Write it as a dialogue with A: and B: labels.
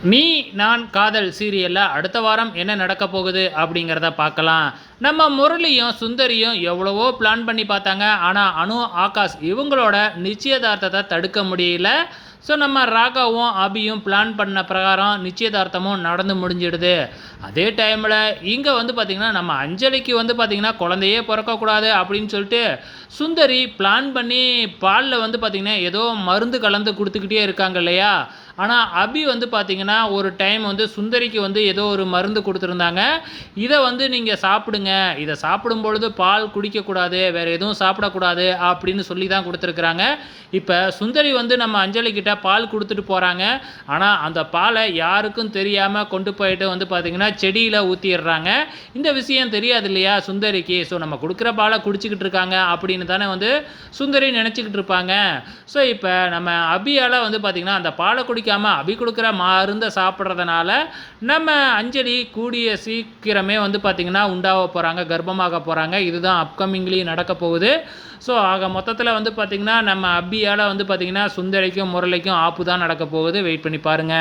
A: நீ நான் காதல் சீரியல்ல அடுத்த வாரம் என்ன நடக்க போகுது அப்படிங்கிறத பார்க்கலாம். நம்ம முரளியும், சுந்தரியும் எவ்வளவோ பிளான் பண்ணி பார்த்தாங்க. ஆனா, அனு, ஆகாஷ் இவங்களோட நிச்சயதார்த்தத்த தடுக்க முடியல. ஸோ, நம்ம ராகாவும், அபியும் பிளான் பண்ண பிரகாரம் நிச்சயதார்த்தமும் நடந்து முடிஞ்சிடுது. அதே டைம்ல இங்க வந்து பார்த்தீங்கன்னா, நம்ம அஞ்சலிக்கு வந்து பார்த்தீங்கன்னா, குழந்தையே பொறக்கக்கூடாது அப்படின்னு சொல்லிட்டு, சுந்தரி பிளான் பண்ணி பால்ல வந்து பார்த்தீங்கன்னா, ஏதோ மருந்து கலந்து குடுத்துக்கிட்டே இருக்காங்க இல்லையா? ஆனா, அபி வந்து பார்த்தீங்கன்னா, ஒரு டைம் வந்து சுந்தரிக்கு வந்து ஏதோ ஒரு மருந்து குடுத்துருந்தாங்க. இத வந்து நீங்க சாப்பிடுங்க. இத சாப்பிடும்பொழுது பால் குடிக்கக்கூடாது. வேற எதுவும் சாப்பிடக்கூடாது அப்படின்னு சொல்லி தான் குடுத்துருக்காங்க. இப்ப சுந்தரி வந்து நம்ம அஞ்சலி கிட்ட பால் குடுத்துட்டு போறாங்க. ஆனா, அந்த பால யாருக்கும் தெரியாம கொண்டு போயிட்டு வந்து பார்த்தீங்கன்னா, செடியில ஊத்திர்றாங்க. இந்த விஷயம் தெரியாது இல்லையா சுந்தரிக்கு. ஸோ நம்ம குடுக்குற பால குடிச்சுக்கிட்டு இருக்காங்க அப்படின்னு தானே வந்து சுந்தரி நெனச்சுக்கிட்டு இருப்பாங்க. ஸோ இப்ப நம்ம அபியால வந்து பார்த்தீங்கன்னா, அந்த பால குடிக்காம அபி குடுக்குற மருந்த சாப்பிடுறதுனால, நம்ம அஞ்சலி கூடிய சீக்கிரமே வந்து பார்த்தீங்கன்னா, உண்டாக போறாங்க, கர்ப்பமாக போறாங்க. இதுதான் அப்கமிங்லயும் நடக்க போகுது. ஸோ ஆக மொத்தத்தில வந்து பார்த்தீங்கன்னா, நம்ம அபியால வந்து பார்த்தீங்கன்னா, சுந்தரிக்கும், முரளிக்கும் ஆப்பு தான் நடக்க போகுது. வெயிட் பண்ணி பாருங்க.